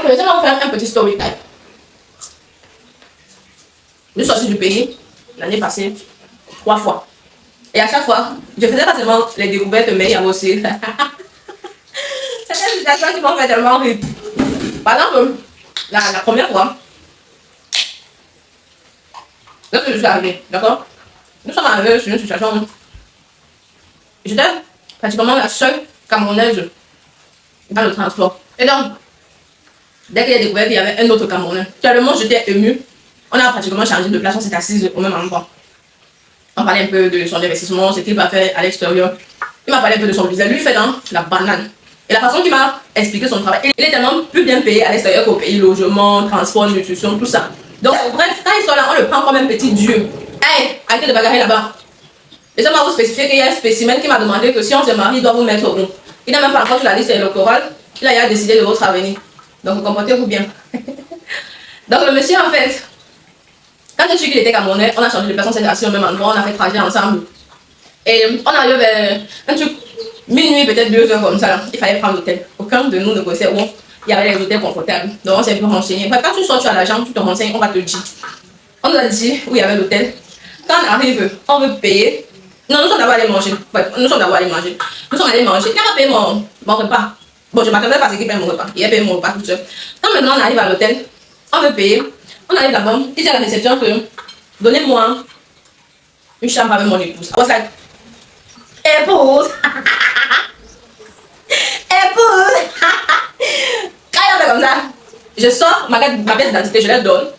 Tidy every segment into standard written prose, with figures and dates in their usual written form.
Donc, laissez-moi vous faire un petit story time. Je suis sortie du pays l'année passée 3 fois. Et à chaque fois, je faisais pas seulement les découvertes, mais il y avait aussi certaines situations qui m'ont fait tellement rire. Par exemple, la première fois, lorsque je suis arrivée, d'accord? Nous sommes arrivés sur une situation où j'étais pratiquement la seule Camerounaise dans le transport. Et donc, dès qu'il y a découvert qu'il y avait un autre Camerounais, tellement j'étais émue, on a pratiquement changé de place, on s'est assise au même endroit. On parlait un peu de son investissement, ce qu'il va faire à l'extérieur. Il m'a parlé un peu de son business. Lui, il fait dans la banane. Et la façon qu'il m'a expliqué son travail, il est tellement plus bien payé à l'extérieur qu'au pays, logement, transport, nutrition, tout ça. Donc, bref, quand ils sont là, on le prend comme un petit dieu. Hey, arrêtez de bagarrer là-bas. Laissez-moi vous spécifier qu'il y a un spécimen qui m'a demandé que si on se marie, il doit vous mettre au rond. Il n'a même pas encore sur la liste électorale. Il a décidé de votre avenir. Donc, comportez-vous bien. Donc, le monsieur, en fait, quand je suis qu'il était Camerounais, on a changé de place, on s'est assis au même endroit, on a fait trajet ensemble. Et on arrive vers un truc, minuit, peut-être 2 heures comme ça, là. Il fallait prendre l'hôtel. Aucun de nous ne connaissait où il y avait les hôtels confortables. Donc, on s'est un peu renseigné. Bref, quand tu sors, tu as l'argent, tu te renseignes, on va te dire. On nous a dit où il y avait l'hôtel. Quand on arrive, on veut payer. Non, nous sommes d'abord allés manger. Ouais, nous sommes d'abord allés manger. Nous sommes allés manger. Il n'a pas payé mon repas. Bon, je m'attendais pas à ce qu'il paye mon repas. Il a payé mon repas tout seul. Quand maintenant on arrive à l'hôtel, on veut payer. On arrive là-bas. Il dit à la réception que donnez-moi une chambre avec mon épouse. I was like, épouse. Épouse. Quand il a fait comme ça, je sors ma pièce d'identité, je la donne.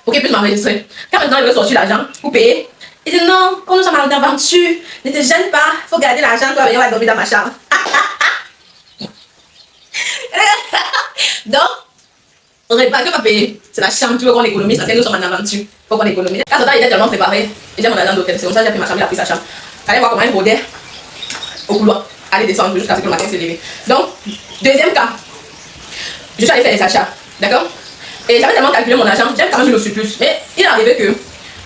Pour qu'il puisse m'enregistrer. Quand maintenant il veut sortir l'argent pour payer, il dit non, comme nous sommes en aventure, ne te gêne pas, il faut garder l'argent, toi, on va dormir dans ma chambre. Donc, repas que pas payer, c'est la chambre, tu veux qu'on économise, parce que nous sommes en aventure, il faut qu'on économise. Quand ce temps il était tellement préparé, j'ai mon agent d'hôtel, c'est comme ça que j'ai pris ma chambre, il a pris sa chambre. Allez voir comment il rôdait au couloir, aller descendre jusqu'à ce que le matin s'est levé. Donc, deuxième cas, je suis allée faire les achats, d'accord? Et j'avais tellement calculé mon argent, j'avais quand même eu le surplus. Mais il est arrivé que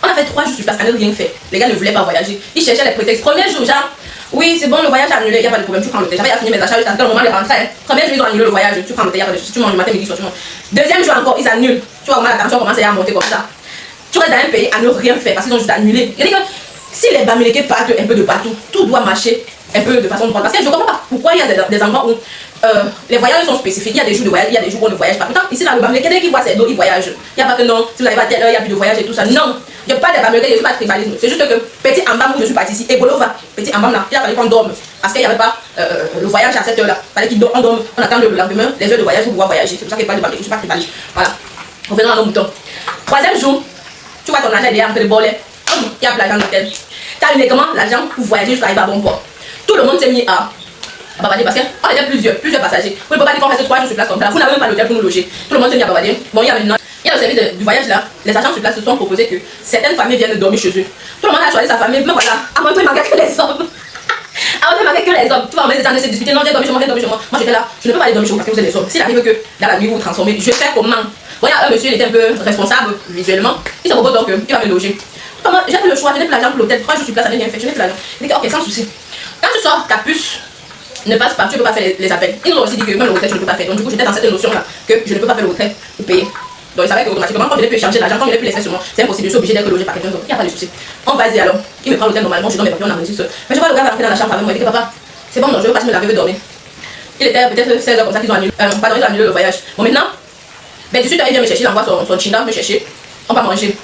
on a fait 3 jours sur place, à ne rien fait. Les gars ne voulaient pas voyager. Ils cherchaient les prétextes. Premier jour, genre, oui, c'est bon, le voyage a annulé, il n'y a pas de problème, tu prends l'hôtel. J'avais fini mes achats jusqu'à ce que le moment de rentrer. Premier jour, ils ont annulé le voyage, tu prends l'hôtel, il n'y a pas de soucis, tu manges du matin, midi, soir, tu manges. Deuxième jour encore, ils annulent. Tu vois comment la tension commence à monter comme ça. Tu restes dans un pays à ne rien faire parce qu'ils ont juste annulé. Il dit que si les Bamileke partent un peu de partout, tout doit marcher un peu de façon droite. Parce que je ne comprends pas pourquoi il y a des endroits où les voyages sont spécifiques. Il y a des jours de voyage, il y a des jours où on ne voyage pas. Pourtant, ici dans le Bamileke, dès qu'ils voient ces dos, ils voyagent. Il n'y a pas que non, si vous n'avez pas telle heure, il n'y a plus de voyage et tout ça. Non, je ne parle pas des Bamileke, je ne suis pas tribalisme. C'est juste que petit Ambam où je suis parti ici, et Bolova, petit Ambam là, il a fallu qu'on dorme. Parce qu'il n'y avait pas le voyage à cette heure-là. Il fallait qu'on dorme, on attend le lendemain, les heures de voyage pour pouvoir voyager. C'est pour ça qu'il n'y a pas de Bamileke, je ne suis pas tribaliste. Voilà. Revenons à nos moutons. Troisième jour, tu vois ton argent derrière entre les bolets. Il y a l'argent d'hôtel. Tu as uniquement l'argent pour voyager jusqu'à arriver à bon port. Tout le monde s'est mis à bavarder parce qu'on était plusieurs passagers. Vous ne pouvez pas dire qu'on reste 3 jours sur place comme ça. Vous n'avez même pas l'hôtel pour nous loger. Tout le monde s'est mis à bavarder. Bon, il y a maintenant, il y a le service du voyage là. Les agents sur place se sont proposés que certaines familles viennent dormir chez eux. Tout le monde a choisi sa famille. Mais voilà, à mon tour, il manquait que les hommes. À mon tour, il manquait que les hommes. Tu vois, on met des gens de se discuter. Non, viens dormir chez moi, viens dormir chez moi. Moi, j'étais là. Je ne peux pas aller dormir chez vous parce que vous êtes des hommes. S'il arrive que dans la nuit vous vous transformez, je fais comment? Bon, il y a un monsieur, il était un peu responsable visuellement. Il se propose donc qu'il va me loger. Comment? J'ai plus le choix, je n'ai plus l'argent pour l'hôtel. 3 jours sur place, ça n'est rien fait. Je n'ai plus l'argent. Il dit ok, sans souci. Quand tu sors, ta puce ne passe pas, tu ne peux pas faire les appels. Ils nous ont aussi dit que même le retrait, tu ne peux pas faire. Donc, du coup, j'étais dans cette notion-là que je ne peux pas faire le retrait pour payer. Donc, ils savaient qu'automatiquement, quand je n'ai plus échanger l'argent, quand je n'ai plus laisser sur moi, c'est impossible. Je suis obligé d'être logé par quelqu'un d'autre. Il n'y a pas de souci. On va y alors. Il me prend l'hôtel normalement, je donne mes papiers, on enregistre. Mais je vois le gars rentrer dans la chambre avec moi. Il dit que papa, c'est bon, non, je veux pas me laver, je veux dormir. Il était peut-être 16 heures comme ça qu'ils ont annulé. Pardon, ils ont annulé le voyage. Bon, maintenant, 18 heures, il vient me chercher, il envoie son chinda me chercher. On va manger.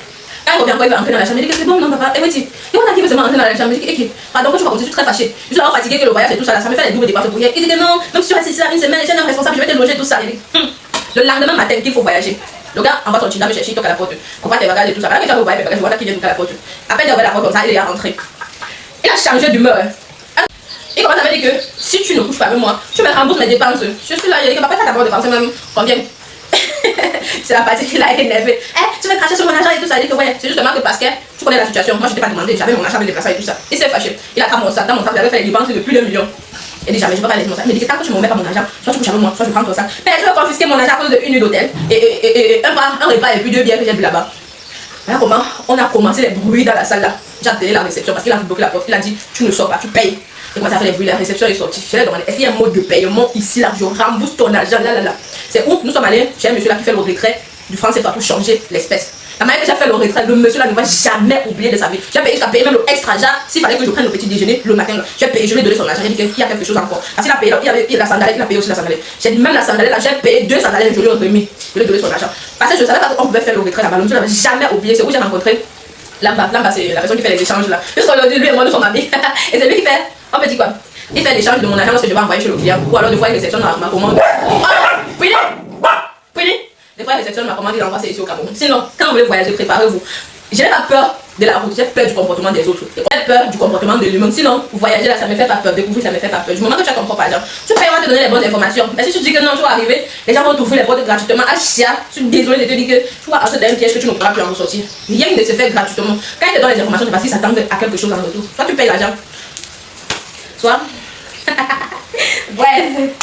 Quand il revient encore, il va entrer dans la chambre. Il dit que c'est bon, non, papa. Et oui, il va qui veut seulement entrer dans la chambre. Il dit que, pardon, quand tu vas commencer, je suis très fâché. Je suis vraiment fatigué que le voyage et tout ça, ça me fait les doubles dépenses pour rien. Il dit que non, même si tu restes ici là une semaine, je suis un responsable, je vais te loger tout ça. Il dit, le lendemain matin, qu'il faut voyager. Le gars envoie son chinda me chercher, il toque à la porte. Comprends tes bagages et tout ça. Quand il va voyager, je vois là qu'il vient toquer à la porte. Après, il a ouvert la porte comme ça, il est rentré. Il a changé d'humeur. Il commence à me dire que si tu ne couches pas avec moi, tu me rembourses mes dépenses. Je suis là, il dit que papa, t'as d'abord dépensé même combien? C'est la partie qui l'a énervé. Tu veux cracher sur mon argent et tout ça. Il dit que ouais, c'est justement que parce que tu connais la situation. Moi, je t'ai pas demandé, j'avais mon argent de déplacer et tout ça. Il s'est fâché. Il a pris mon sac. Dans mon sac, j'avais fait les dépenses de plus d'1 million. Il dit jamais, je peux pas laisser mon sac. Il me dit que tant que tu ne me remets pas mon argent, soit tu couches avec moi, soit je prends ton sac. Mais tu veux confisquer mon argent à cause d'une nuit d'hôtel et un repas et puis 2 bières que j'ai bu là-bas. Voilà comment on a commencé les bruits dans la salle là. J'ai appelé la réception parce qu'il a bloqué la porte. Il a dit tu ne sors pas, tu payes. J'ai commencé à faire les bruits, la réception est sortie. Je lui ai demandé, est-ce qu'il y a un mode de paiement ici, là, je rembourse ton argent, là, là, là. C'est où nous sommes allés chez un monsieur là qui fait le retrait du franc CFA pour changer l'espèce. La manière que j'ai fait le retrait, le monsieur là ne va jamais oublier de sa vie. J'ai payé, même le extra genre, s'il fallait que je prenne le petit déjeuner le matin, j'ai payé, je lui ai donné son argent, j'ai dit qu'il y a quelque chose encore. Parce qu'il a payé, il a la sandalette, il a payé aussi la sandalette. J'ai dit même la sandalette là, j'ai payé 2 sandalettes, je lui ai remis, je lui ai donné son argent. Parce que je savais pas qu'on pouvait faire le retrait là-bas, le monsieur n'avait jamais oublié, c'est où j'ai rencontré là-bas, c'est la personne qui fait les échanges là. Juste aujourd'hui, lui et moi nous sommes amis. Et c'est lui qui fait, on me dit quoi? Il fait l'échange de mon argent parce que je vais envoyer chez le client. Ou alors des fois il réceptionne ma commande. Oui, des fois, il réceptionne ma commande, il envoie ça ici au Cameroun. Sinon, quand vous voulez voyager, préparez-vous. Je n'ai pas peur de la route, j'ai peur du comportement des autres. J'ai peur du comportement de l'humain. Sinon, voyager là, ça me fait pas peur. Découvrir, ça me fait pas peur. Du moment que tu as ton propre argent, tu peux te donner les bonnes informations. Mais si tu dis que non, tu vas arriver, les gens vont t'ouvrir les portes gratuitement. Ah, chia, je suis désolé de te dire que tu vas entrer dans un piège que tu ne pourras plus en ressortir. Rien ne se fait gratuitement. Quand ils te donnent les informations, c'est parce qu'ils s'attendent à quelque chose en retour. Soit tu payes l'argent, soit. Bref.